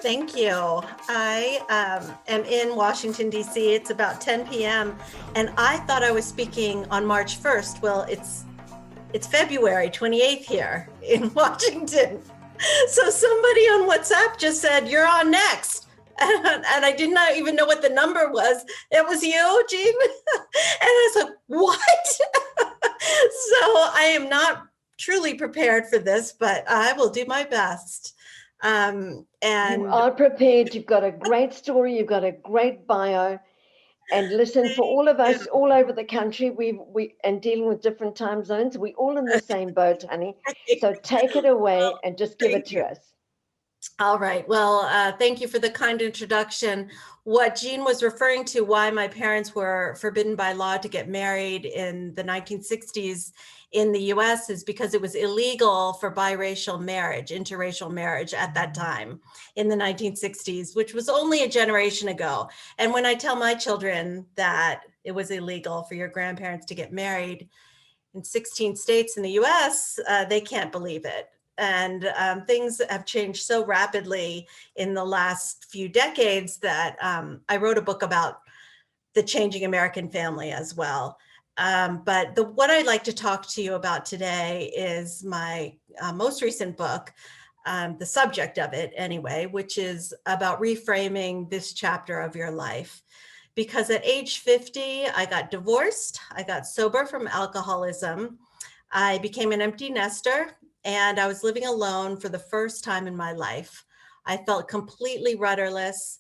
thank you. I am in Washington, D.C. It's about 10 p.m. and I thought I was speaking on March 1st. Well, it's February 28th here in Washington. So somebody on WhatsApp just said, "You're on next." And I did not even know what the number was. It was you, Jean? And I was like, what? So I am not truly prepared for this, but I will do my best. You are prepared. You've got a great story. You've got a great bio. And listen, for all of us all over the country, we and dealing with different time zones, we all in the same boat, honey. So take it away and just give it to us. All right. Well, thank you for the kind introduction. What Jean was referring to, why my parents were forbidden by law to get married in the 1960s in the US, is because it was illegal for biracial marriage, interracial marriage at that time in the 1960s, which was only a generation ago. And when I tell my children that it was illegal for your grandparents to get married in 16 states in the US, they can't believe it. And things have changed so rapidly in the last few decades that I wrote a book about the changing American family as well. But what I'd like to talk to you about today is my most recent book, the subject of it anyway, which is about reframing this chapter of your life. Because at age 50, I got divorced, I got sober from alcoholism, I became an empty nester, and I was living alone for the first time in my life. I felt completely rudderless,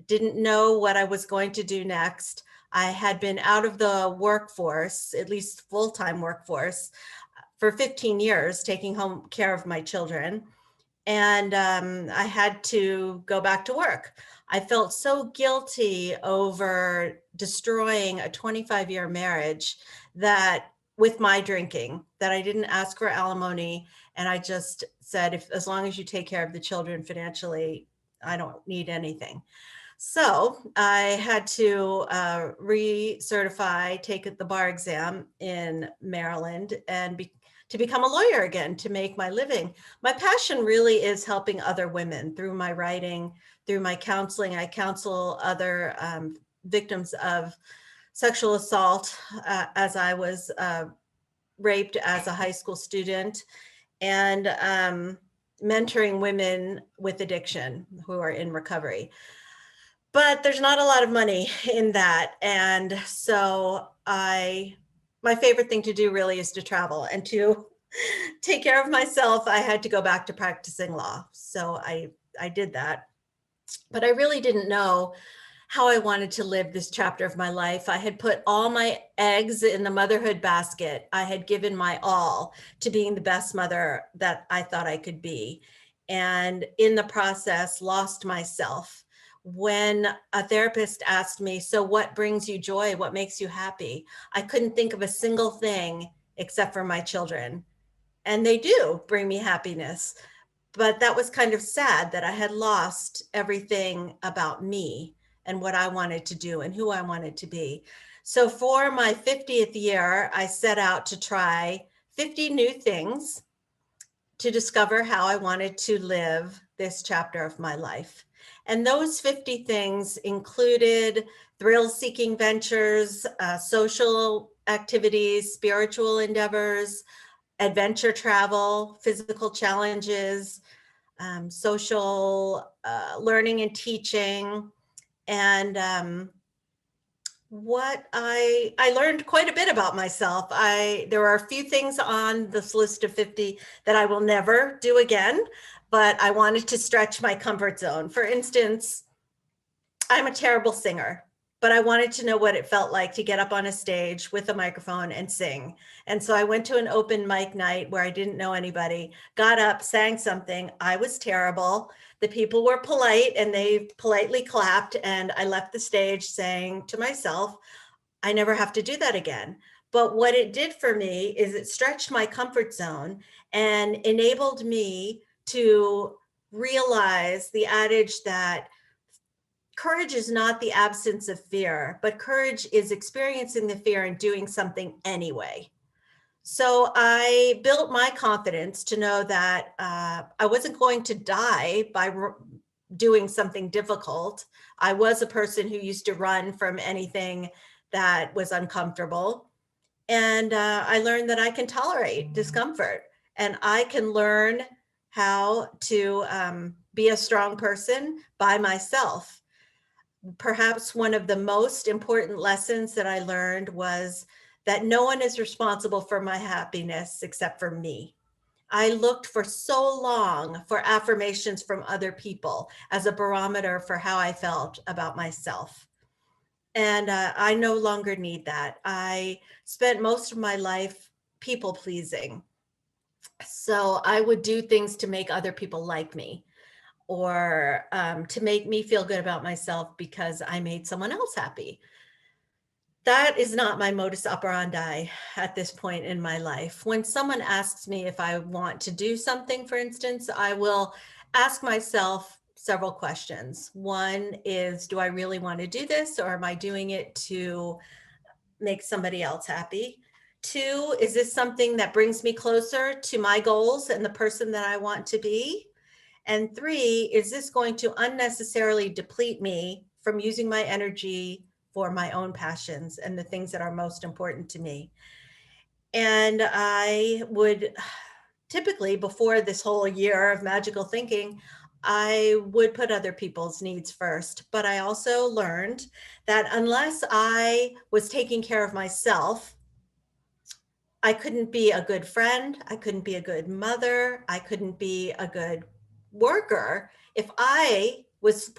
didn't know what I was going to do next. I had been out of the workforce, at least full-time workforce, for 15 years, taking home care of my children. And I had to go back to work. I felt so guilty over destroying a 25-year marriage that with my drinking, that I didn't ask for alimony. And I just said, as long as you take care of the children financially, I don't need anything. So I had to recertify, take the bar exam in Maryland and to become a lawyer again, to make my living. My passion really is helping other women through my writing, through my counseling. I counsel other victims of sexual assault as I was raped as a high school student, and mentoring women with addiction who are in recovery. But there's not a lot of money in that. And so my favorite thing to do really is to travel and to take care of myself. I had to go back to practicing law. So I did that. But I really didn't know how I wanted to live this chapter of my life. I had put all my eggs in the motherhood basket. I had given my all to being the best mother that I thought I could be. And in the process, lost myself. When a therapist asked me, "So what brings you joy? What makes you happy?" I couldn't think of a single thing except for my children. And they do bring me happiness. But that was kind of sad that I had lost everything about me and what I wanted to do and who I wanted to be. So for my 50th year, I set out to try 50 new things to discover how I wanted to live this chapter of my life. And those 50 things included thrill-seeking ventures, social activities, spiritual endeavors, adventure travel, physical challenges, social learning and teaching. And what I learned quite a bit about myself. There are a few things on this list of 50 that I will never do again, but I wanted to stretch my comfort zone. For instance, I'm a terrible singer, but I wanted to know what it felt like to get up on a stage with a microphone and sing. And so I went to an open mic night where I didn't know anybody, got up, sang something. I was terrible. The people were polite and they politely clapped. And I left the stage saying to myself, I never have to do that again. But what it did for me is it stretched my comfort zone and enabled me to realize the adage that courage is not the absence of fear, but courage is experiencing the fear and doing something anyway. So I built my confidence to know that I wasn't going to die by doing something difficult. I was a person who used to run from anything that was uncomfortable. And I learned that I can tolerate discomfort, and I can learn how to be a strong person by myself. Perhaps one of the most important lessons that I learned was that no one is responsible for my happiness except for me. I looked for so long for affirmations from other people as a barometer for how I felt about myself. And I no longer need that. I spent most of my life people pleasing. So I would do things to make other people like me, or to make me feel good about myself because I made someone else happy. That is not my modus operandi at this point in my life. When someone asks me if I want to do something, for instance, I will ask myself several questions. One is, do I really want to do this, or am I doing it to make somebody else happy? Two, is this something that brings me closer to my goals and the person that I want to be? And three, is this going to unnecessarily deplete me from using my energy for my own passions and the things that are most important to me? And I would typically, before this whole year of magical thinking, I would put other people's needs first. But I also learned that unless I was taking care of myself, I couldn't be a good friend. I couldn't be a good mother. I couldn't be a good worker if I was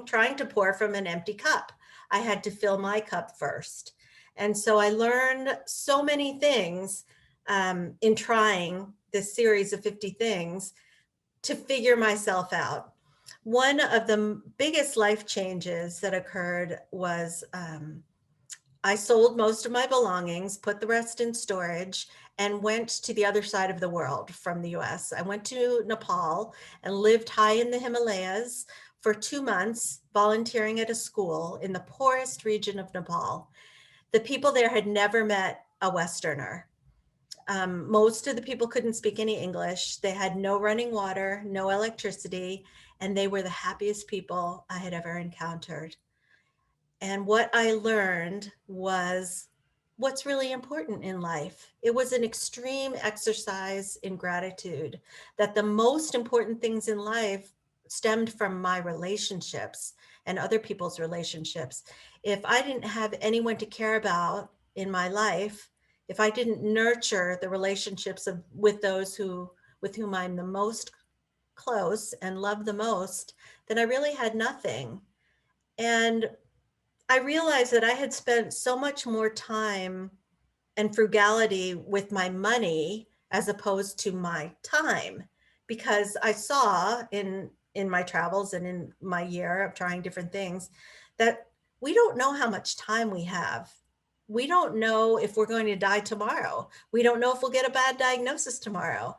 trying to pour from an empty cup. I had to fill my cup first. And so I learned so many things in trying this series of 50 things to figure myself out. One of the biggest life changes that occurred was I sold most of my belongings, put the rest in storage, and went to the other side of the world from the US. I went to Nepal and lived high in the Himalayas for 2 months, volunteering at a school in the poorest region of Nepal. The people there had never met a Westerner. Most of the people couldn't speak any English. They had no running water, no electricity, and they were the happiest people I had ever encountered. And what I learned was what's really important in life. It was an extreme exercise in gratitude, that the most important things in life stemmed from my relationships and other people's relationships. If I didn't have anyone to care about in my life, if I didn't nurture the relationships with those with whom I'm the most close and love the most, then I really had nothing. And I realized that I had spent so much more time and frugality with my money as opposed to my time, because I saw in my travels and in my year of trying different things that we don't know how much time we have. We don't know if we're going to die tomorrow. We don't know if we'll get a bad diagnosis tomorrow.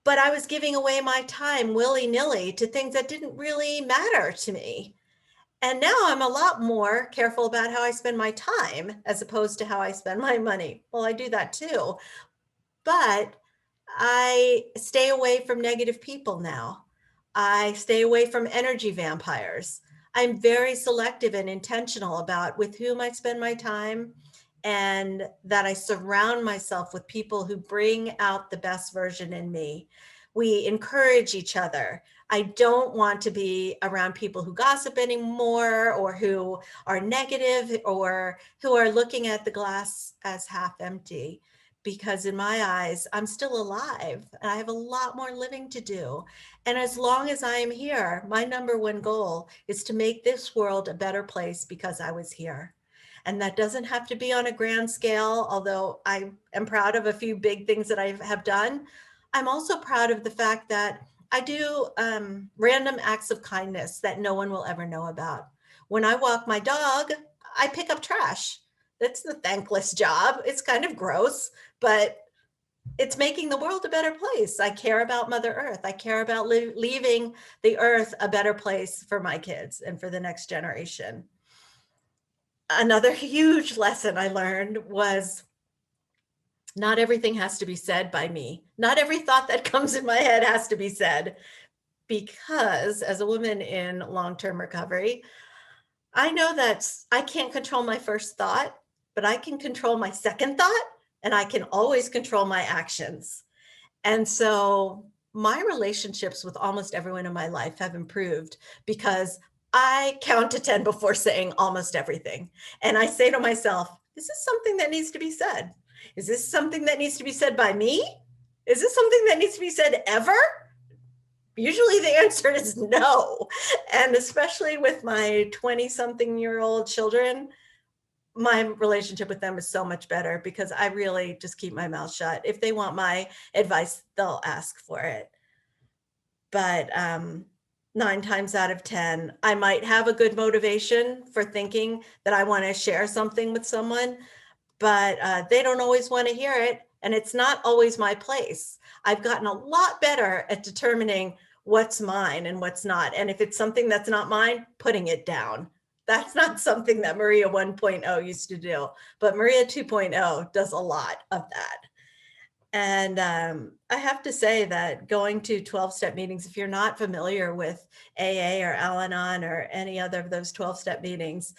But I was giving away my time willy-nilly to things that didn't really matter to me. And now I'm a lot more careful about how I spend my time as opposed to how I spend my money. Well, I do that too, but I stay away from negative people now. I stay away from energy vampires. I'm very selective and intentional about with whom I spend my time, and that I surround myself with people who bring out the best version in me. We encourage each other. I don't want to be around people who gossip anymore, or who are negative, or who are looking at the glass as half empty. Because in my eyes, I'm still alive and I have a lot more living to do. And as long as I am here, my number one goal is to make this world a better place because I was here. And that doesn't have to be on a grand scale, although I am proud of a few big things that I have done. I'm also proud of the fact that I do random acts of kindness that no one will ever know about. When I walk my dog, I pick up trash. That's the thankless job. It's kind of gross, but it's making the world a better place. I care about Mother Earth. I care about leaving the earth a better place for my kids and for the next generation. Another huge lesson I learned was not everything has to be said by me. Not every thought that comes in my head has to be said. because as a woman in long-term recovery, I know that I can't control my first thought, but I can control my second thought, and I can always control my actions. And so my relationships with almost everyone in my life have improved because I count to 10 before saying almost everything. And I say to myself, is this something that needs to be said? Is this something that needs to be said by me? Is this something that needs to be said ever? Usually the answer is no. And especially with my 20-something-year-old children, my relationship with them is so much better because I really just keep my mouth shut. If they want my advice, they'll ask for it. But 9 times out of 10, I might have a good motivation for thinking that I want to share something with someone, but they don't always want to hear it. And it's not always my place. I've gotten a lot better at determining what's mine and what's not. And if it's something that's not mine, putting it down. That's not something that Maria 1.0 used to do, but Maria 2.0 does a lot of that. And I have to say that going to 12-step meetings, if you're not familiar with AA or Al-Anon or any other of those 12-step meetings,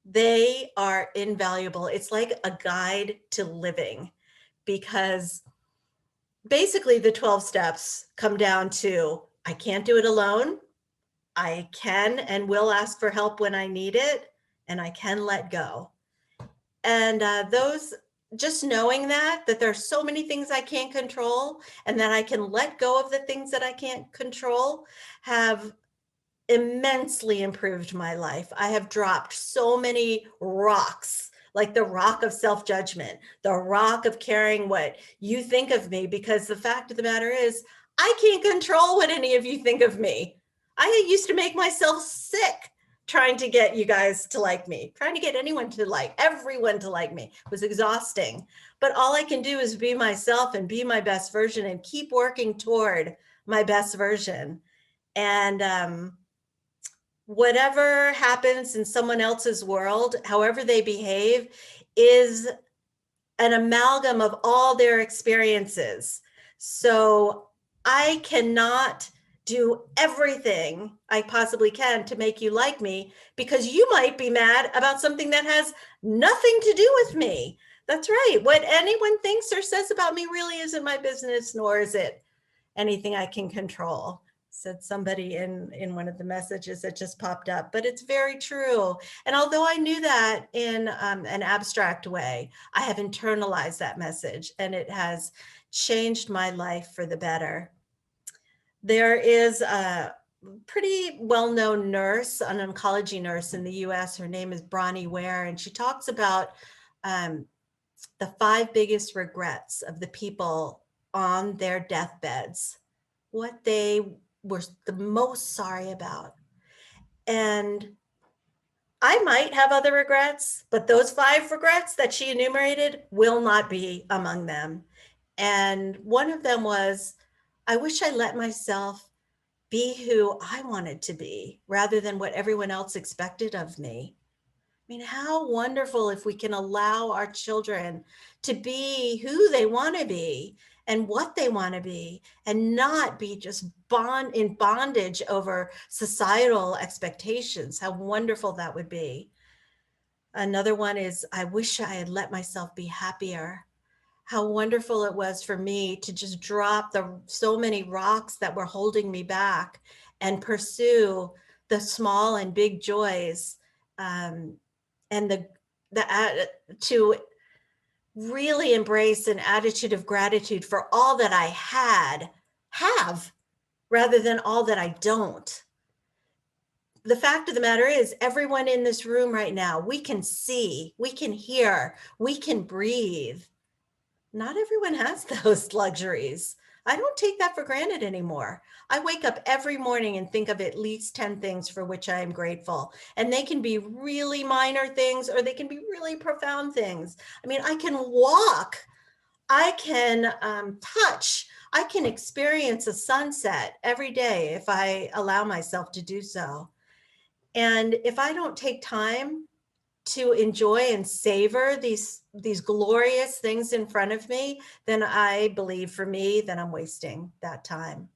they are invaluable. It's like a guide to living because basically the 12 steps come down to I can't do it alone. I can and will ask for help when I need it, and I can let go. And those, just knowing that there's so many things I can't control and that I can let go of the things that I can't control have immensely improved my life. I have dropped so many rocks, like the rock of self-judgment, the rock of caring what you think of me, because the fact of the matter is, I can't control what any of you think of me. I used to make myself sick trying to get you guys to like me, trying to get anyone to like, everyone to like me. It was exhausting. But all I can do is be myself and be my best version and keep working toward my best version. And whatever happens in someone else's world, however they behave, is an amalgam of all their experiences. So I cannot do everything I possibly can to make you like me because you might be mad about something that has nothing to do with me. That's right. What anyone thinks or says about me really isn't my business, nor is it anything I can control, said somebody in one of the messages that just popped up, but it's very true. And although I knew that in an abstract way, I have internalized that message and it has changed my life for the better. There is a pretty well-known nurse, an oncology nurse in the US. Her name is Bronnie Ware, and she talks about the 5 biggest regrets of the people on their deathbeds, what they were the most sorry about. And I might have other regrets, but those 5 regrets that she enumerated will not be among them. And one of them was, I wish I let myself be who I wanted to be rather than what everyone else expected of me. I mean, how wonderful if we can allow our children to be who they want to be and what they want to be and not be just in bondage over societal expectations. How wonderful that would be. Another one is, I wish I had let myself be happier. How wonderful it was for me to just drop so many rocks that were holding me back and pursue the small and big joys, and to really embrace an attitude of gratitude for all that I have rather than all that I don't. The fact of the matter is, everyone in this room right now, we can see, we can hear, we can breathe. Not everyone has those luxuries. I don't take that for granted anymore. I wake up every morning and think of at least 10 things for which I am grateful. And they can be really minor things or they can be really profound things. I mean, I can walk, I can touch, I can experience a sunset every day if I allow myself to do so. And if I don't take time to enjoy and savor these glorious things in front of me, then I believe for me that I'm wasting that time.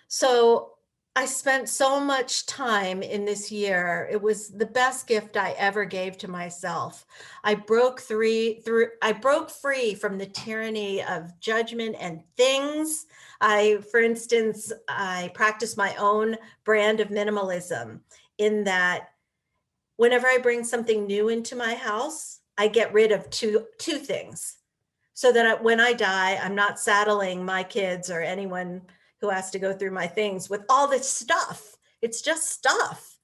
So I spent so much time in this year. It was the best gift I ever gave to myself. I broke I broke free from the tyranny of judgment and things. For instance, I practice my own brand of minimalism in that whenever I bring something new into my house, I get rid of two things so that when I die, I'm not saddling my kids or anyone who has to go through my things with all this stuff. It's just stuff.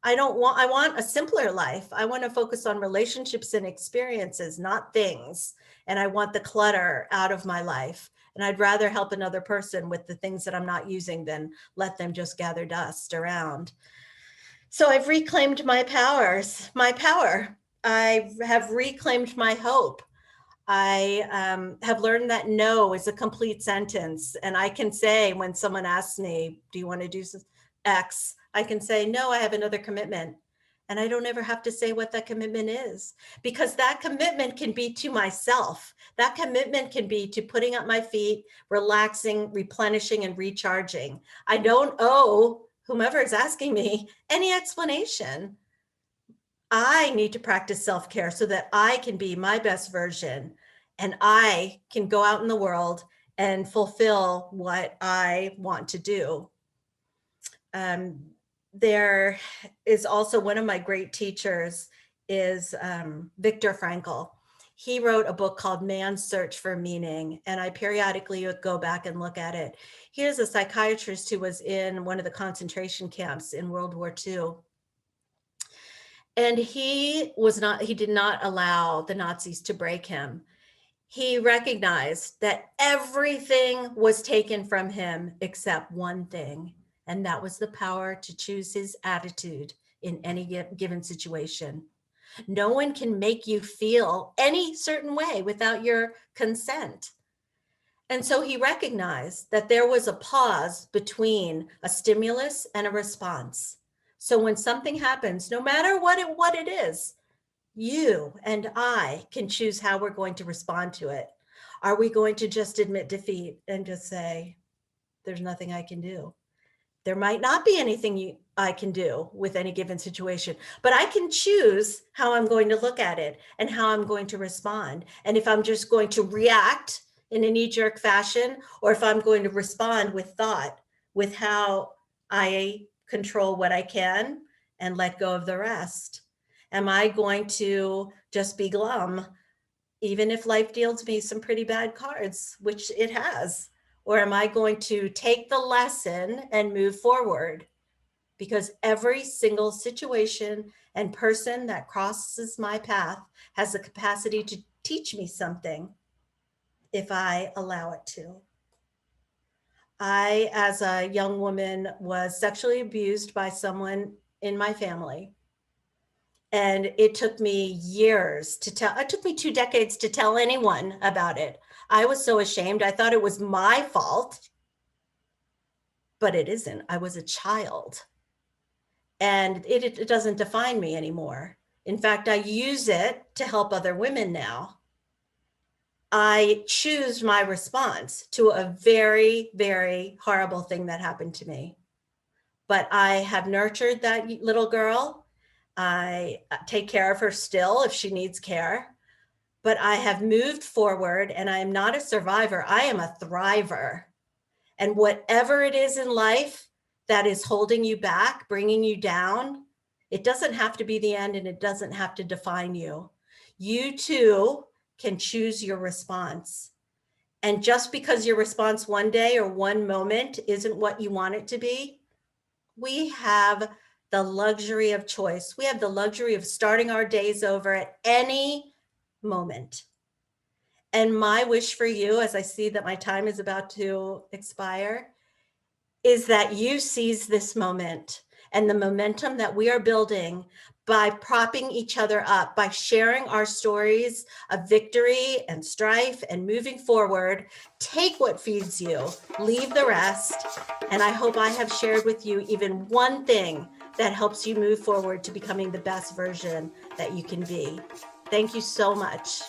I want a simpler life. I want to focus on relationships and experiences, not things. And I want the clutter out of my life. And I'd rather help another person with the things that I'm not using than let them just gather dust around. So I've reclaimed my power. I have reclaimed my hope. I have learned that no is a complete sentence. And I can say when someone asks me, do you want to do X? I can say, no, I have another commitment. And I don't ever have to say what that commitment is, because that commitment can be to myself. That commitment can be to putting up my feet, relaxing, replenishing, and recharging. I don't owe whomever is asking me any explanation. I need to practice self-care so that I can be my best version and I can go out in the world and fulfill what I want to do. There is also one of my great teachers is Viktor Frankl. He wrote a book called Man's Search for Meaning, and I periodically would go back and look at it. He is a psychiatrist who was in one of the concentration camps in World War II. And he did not allow the Nazis to break him. He recognized that everything was taken from him except one thing, and that was the power to choose his attitude in any given situation. No one can make you feel any certain way without your consent. And so he recognized that there was a pause between a stimulus and a response. So when something happens, no matter what it is, you and I can choose how we're going to respond to it. Are we going to just admit defeat and just say, there's nothing I can do? There might not be anything I can do with any given situation, but I can choose how I'm going to look at it and how I'm going to respond. And if I'm just going to react in a knee-jerk fashion, or if I'm going to respond with thought, with how I control what I can and let go of the rest. Am I going to just be glum, even if life deals me some pretty bad cards, which it has? Or am I going to take the lesson and move forward? Because every single situation and person that crosses my path has the capacity to teach me something if I allow it to. I, as a young woman, was sexually abused by someone in my family. And it took me years to tell, it took me 2 decades to tell anyone about it. I was so ashamed. I thought it was my fault, but it isn't. I was a child. And it doesn't define me anymore. In fact, I use it to help other women now. I choose my response to a very, very horrible thing that happened to me. But I have nurtured that little girl. I take care of her still if she needs care. But I have moved forward, and I am not a survivor. I am a thriver. And whatever it is in life that is holding you back, bringing you down, it doesn't have to be the end, and it doesn't have to define you. You too can choose your response. And just because your response one day or one moment isn't what you want it to be, we have the luxury of choice. We have the luxury of starting our days over at any moment. And my wish for you, as I see that my time is about to expire, is that you seize this moment and the momentum that we are building by propping each other up, by sharing our stories of victory and strife and moving forward. Take what feeds you, leave the rest. And I hope I have shared with you even one thing that helps you move forward to becoming the best version that you can be. Thank you so much.